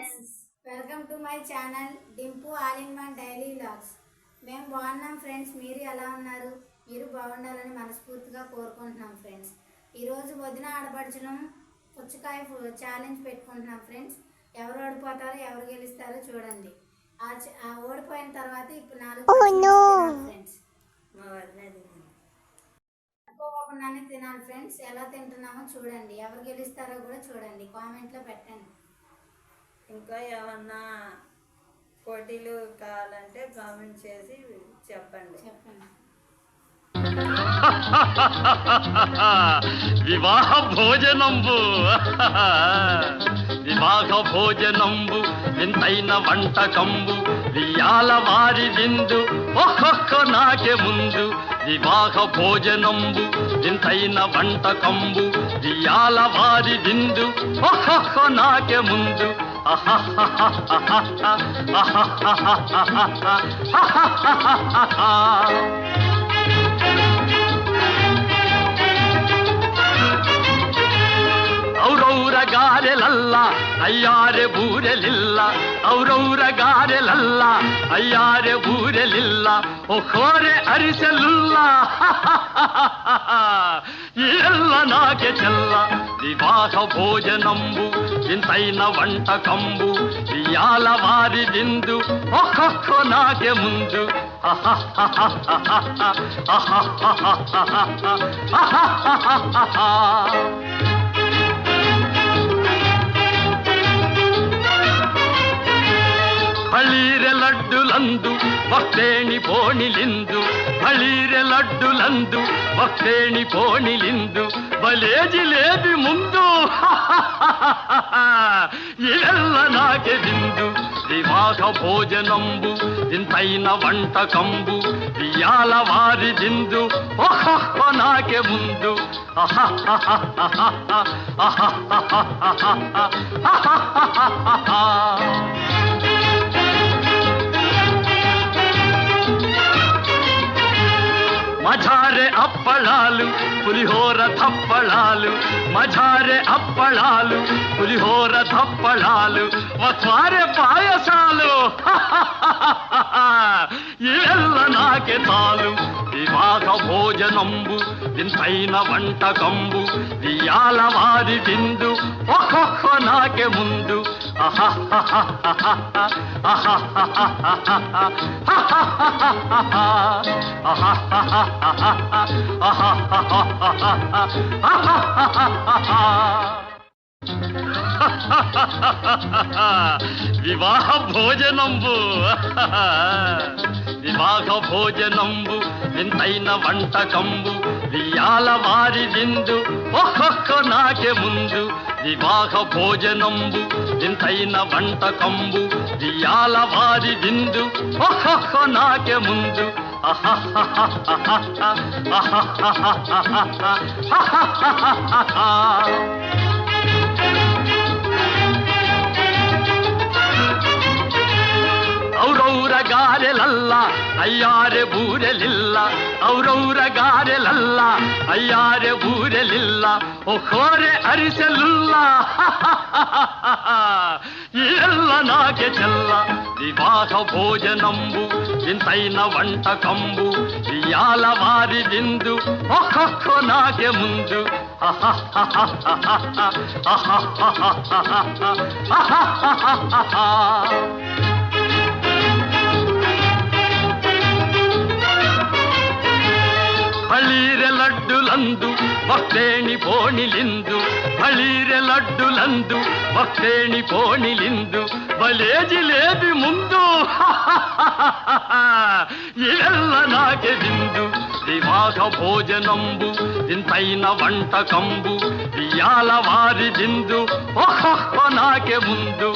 Friends, welcome to my channel Dimpu all in one daily vlogs. మేము బాగున్నాం friends. మీరు ఎలా ఉన్నారు? మీరు బాగుండాలని మనస్ఫూర్తిగా కోరుకుంటున్నాం ఫ్రెండ్స్. ఈరోజు వదిన ఆడపడుచులం పుచ్చకాయ ఛాలెంజ్ పెట్టుకుంటున్నాం ఫ్రెండ్స్. ఎవరు ఓడిపోతారో ఎవరు గెలుస్తారో చూడండి. ఆ ఓడిపోయిన తర్వాత ఇప్పుడు 4 ఫ్రెండ్స్ అనుకోకుండానే తినాలి ఫ్రెండ్స్. ఎలా తింటున్నామో చూడండి. ఎవరు గెలుస్తారో కూడా చూడండి. కామెంట్లో పెట్టండి. ఇంకా ఏమన్నా పోటీలు కావాలంటే కామెంట్ చేసి చెప్పండి. వివాహ భోజనంబు వింతైన వంటకంబు వియాల వారి విందు ఒక్కొక్క నాకే ముందు. వివాహ భోజనంబు వింతైన వంటకంబు వియాల వారి విందు ఒక్కొక్క నాకే ముందు. ఔరౌర గారెలల్ల అయ్యారె బూరెలిల్ల, ఔరౌర గారెలల్ల అయ్యారె బూరెలిల్ల, ఒక్కోరె అరిసెలుల్ల ಎಲ್ಲ ನಾಗೆ ಚೆಲ್ಲ. ವಿವಾಹ ಭೋಜನಂಬು ವಿಂತೈನ వంటకంబు వియాల వారి విందు ఒక్కొక్క నాకే ముందు. ಬಳೀರೆ ಲಡ್ಡುಲಂದು ಭಕ್ತೇಣಿ ಪೋಣಿಲಿಂದು, ಬಳೀರೆ ಲಡ್ಡುಲಂದು ಭಕ್ತೇಣಿ ಪೋಣಿಲಿಂದು, ಬಲೇ ಜಿಲೇಬಿ ಮುಂದು ಇವೆಲ್ಲ ನಾಗೆ ಬಿಂದು. ವಿವಾಹ ಭೋಜನಂಬು ವಿಂತೈನ వంటకంబు వియాల వారి విందు ఒక్కొక్క నాకే ముందు. మజారే అప్పళాలు పులిహోర తప్పళాలు, మజారే అప్పళాలు పులిహోర తప్పళాలు, వస్వారే పాయసాలు ఇವೆಲ್ಲ నాకే తాలు. వివాహ భోజనంబు వింతైన వంటకంబు వియాల వారి విందు ఒక్కొక్క నాకే ముందు. వివాహ భోజనంబు వివాహ భోజనంబు వింతైన వంటకంబు వియాల వారి విందు ఒక్కొక్క నాకే ముందు. వివాహ భోజనంబు వింతైన వంటకంబు వియాల వారి విందు ఒక్కొక్క నాకే ముందు. ఔరౌర గారెలల్ల అయ్యారె బూరెలిల్ల, ఔరౌర గారెలల్ల అయ్యారె బూరెలిల్ల, ఒక్కోరె అరిసెలుల్ల ఇವೆಲ್ಲ నాకే చెల్ల. వివాహ భోజనంబు వింతైన వంటకంబు వియాల వారి విందు ఒక్కొక్క నాకే ముందు. ಬಳೀರೆ ಲಡ್ಡುಲಂದು ಭಕ್ತೇಣಿ ಪೋಣಿಲಿಂದು, ಬಳೀರೆ ಲಡ್ಡುಲಂದು ಭಕ್ತೇಣಿ ಪೋಣಿಲಿಂದು, ಬಲೇ ಜಿಲೇಬಿ ಮುಂದು ಇವೆಲ್ಲ ನಾಗೆ ಬಿಂದು. ವಿವಾಹ ಭೋಜనంబు వింతైన వంటకంబు వియాల వారి విందు ఒక్కొక్క నాకే ముందు.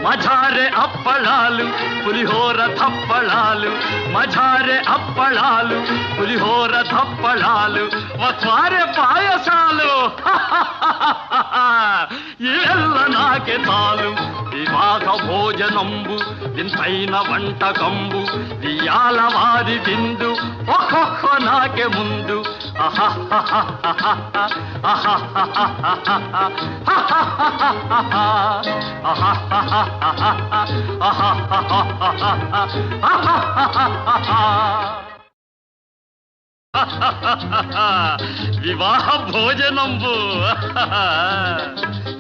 మజారే అప్పళాలు పులిహోర తప్పళాలు, మజారే అప్పళాలు పులిహోర తప్పళాలు, వస్వారే పాయసాలు ఇವೆಲ್ಲ నాకే చాలు వివాహ భోజనంబు వింతైన వంటకంబు వియాల వారి విందు ఒక్కొక్క నాకే ముందు వివాహ భోజనంబు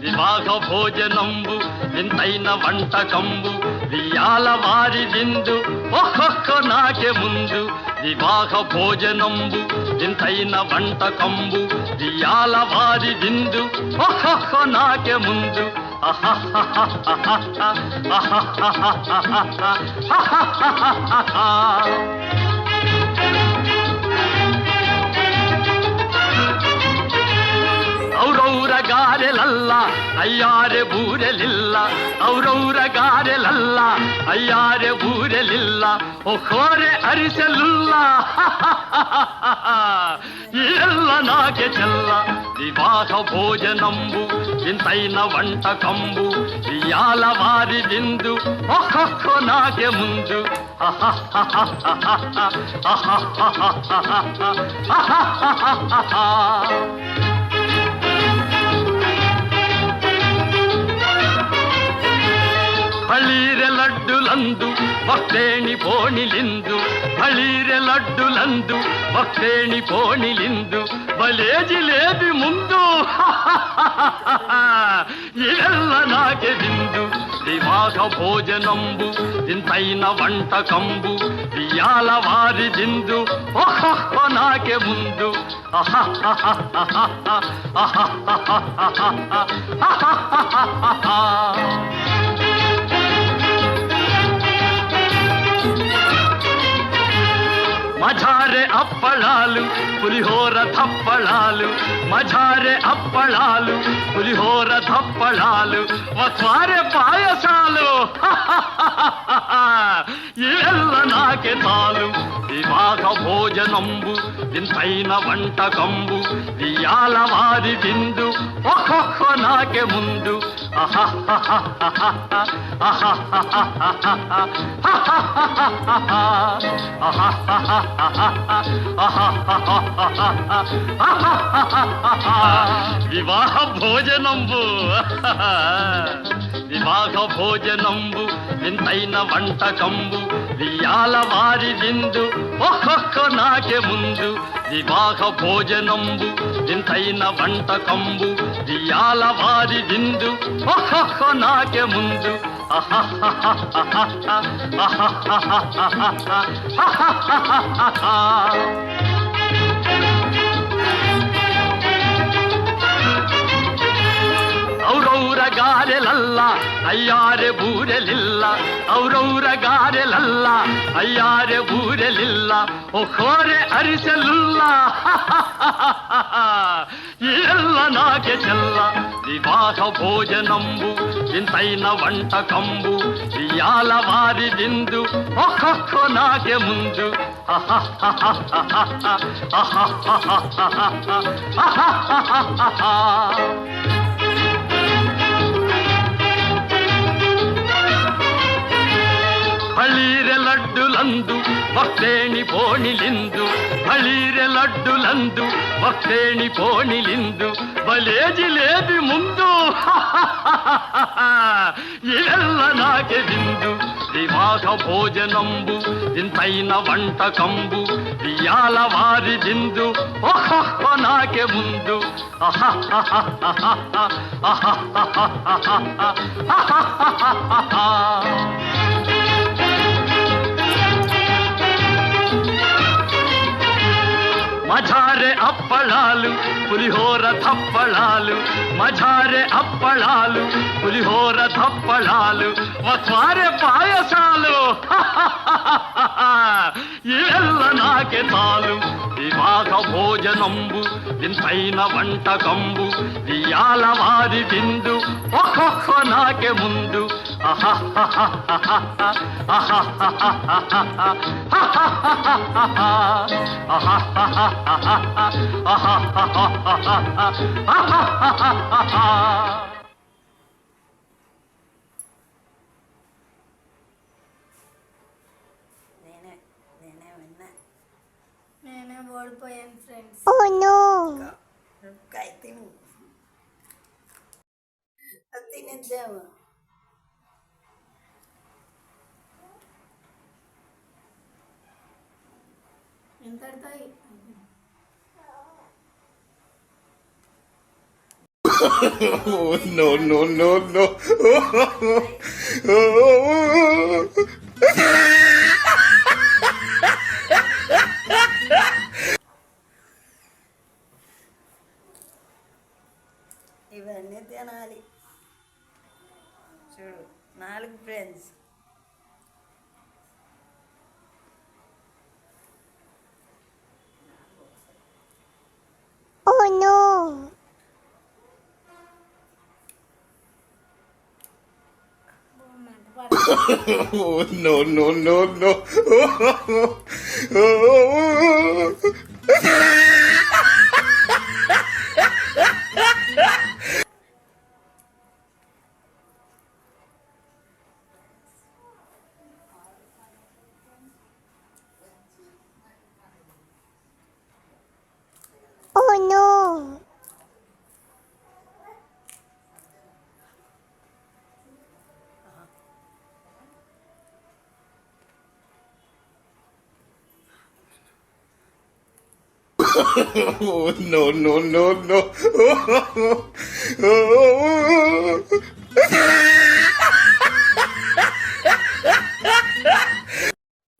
వివాహ భోజనంబు వింతైన వంటకంబు వియాల వారి విందు ఒక్కొక్క నాకే ముందు వివాహ భోజనంబు వింతైన వంటకంబు వియాల వారి విందు ఒక్కొక్క నాకే ముందు ಔರೌರ ಗಾರೆಲಲ್ಲ ಅಯ್ಯಾರೆ ಬೂರೆಲಿಲ್ಲ ಔರೌರ ಗಾರೆಲಲ್ಲ ಅಯ್ಯಾರೆ ಬೂರೆಲಿಲ್ಲ ಒಖೋರೆ ಅರಿಸಲಿಲ್ಲ ಎಲ್ಲ ನಾಗೆ ಚೆಲ್ಲ ವಿವಾಹ ಭೋಜನಂಬು ಇಂತೈನ వంటకంబు వియాల వారి విందు ఒక్కొక్క నాకే ముందు ಹಳೀರೆ ಲಡ್ಡುಲಂದು ಭಕ್ತೇಣಿ ಪೋಣಿಲಿಂದು ಹಳೀರೆ ಲಡ್ಡುಲಂದು ಭಕ್ತೇಣಿ ಪೋಣಿಲಿಂದು ಬಲೇ ಜಿಲೇಬಿ ಮುಂದು ಇವೆಲ್ಲ ನಾಗೆ ಬಿಂದು ವಿವಾಹ ಭೋಜನಂಬು ಇಂತೈನ వంటకంబు వియాల వారి విందు ఒక్కొక్క నాకే ముందు మజారే అప్పళాలు పులిహోర థప్పళాలు మజారే అప్పళాలు పులిహోర థప్పళాలు వస్వారే పాయసాలు ఇವೆಲ್ಲ నాకే చాలు వివాహ భోజనంబు వింతైన వంటకంబు వియాల వారి విందు ఒక్కొక్క నాకే ముందు వివాహ భోజనంబు వివాహ భోజనంబు వింతైన వంటకంబు వియాల వారి విందు ఒక్కొక్క నాకే ముందు వివాహ భోజనంబు వింతైన వంటకంబు వియాల వారి విందు ఒక్కొక్క నాకే ముందు ಔರೌರ ಗಾರೆಲಲ್ಲ ಅಯ್ಯಾರೆ ಬೂರೆಲಿಲ್ಲ ಔರೌರ ಗಾರೆಲಲ್ಲ ಅಯ್ಯಾರೆ ಬೂರೆಲಿಲ್ಲ ಒಖೋರೆ ಅರಿಸಲಿಲ್ಲ ಎಲ್ಲ ನಾಗೆ ಚೆಲ್ಲ ವಿವಾಹ ಭೋಜನಂಬು ಇಂತೈನ వంటకంబు వియాల వారి విందు ఒక్కొక్క నాకే ముందు ಹಳೀರೆ ಲಡ್ಡುಲಂದು ಭಕ್ತೇಣಿ ಪೋಣಿಲಿಂದು ಹಳೀರೆ ಲಡ್ಡುಲಂದು ಭಕ್ತೇಣಿ ಪೋಣಿಲಿಂದು ಬಲೇ ಜಿಲೇಬಿ ಮುಂದು ಇವೆಲ್ಲ ನಾಗೆ ಬಿಂದು వివాహ భోజనంబు ఇంతైన వంటకంబు వియాల వారి విందు ఒక్కొక్క నాకే ముందు మజారే అప్పళాలు పులిహోర థప్పళాలు మజారే అప్పళాలు పులిహోర థప్పళాలు వస్వారే పాయసాలు ఇವೆಲ್ಲ నాకే చాలు వివాహ భోజనంబు వింతైన వంటకంబు వియాల వారి విందు ఒక్కొక్క నాకే ముందు తినేద్దాము. ఇంతటితో Oh, no, no, no, no. ఇవన్నీ తినాలి. చూడు 4 friends. Oh no! Oh, no, no, no, no. Oh no! Oh, no, no, no, no.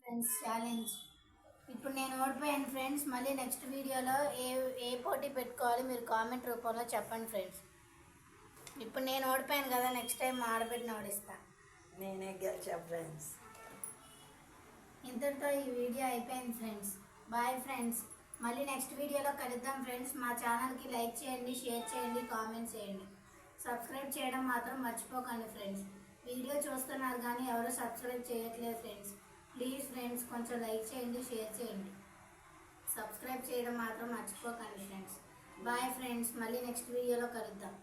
Friends challenge. ఇప్పుడు నేను ఓడిపోయాను ఫ్రెండ్స్. మళ్ళీ నెక్స్ట్ వీడియోలో ఏ పోటీ పెట్టుకోవాలి మీరు కామెంట్ రూపంలో చెప్పండి ఫ్రెండ్స్. ఇప్పుడు నేను ఓడిపోయాను కదా, నెక్స్ట్ టైం మా ఆడబిడ్డని ఓడిస్తా. నేనే గెలిచా ఫ్రెండ్స్. ఇంతటితో ఈ వీడియో అయిపోయింది ఫ్రెండ్స్. Bye friends. మళ్ళీ నెక్స్ట్ వీడియోలో కలుద్దాం ఫ్రెండ్స్. మా ఛానల్కి లైక్ చేయండి, షేర్ చేయండి, కామెంట్ చేయండి. సబ్స్క్రైబ్ చేయడం మాత్రం మర్చిపోకండి ఫ్రెండ్స్. వీడియో చూస్తున్నారు కానీ ఎవరు సబ్స్క్రైబ్ చేయట్లేదు ఫ్రెండ్స్. ప్లీజ్ ఫ్రెండ్స్ కొంచెం లైక్ చేయండి, షేర్ చేయండి, సబ్స్క్రైబ్ చేయడం మాత్రం మర్చిపోకండి ఫ్రెండ్స్. Bye friends. మళ్ళీ నెక్స్ట్ వీడియోలో కలుద్దాం.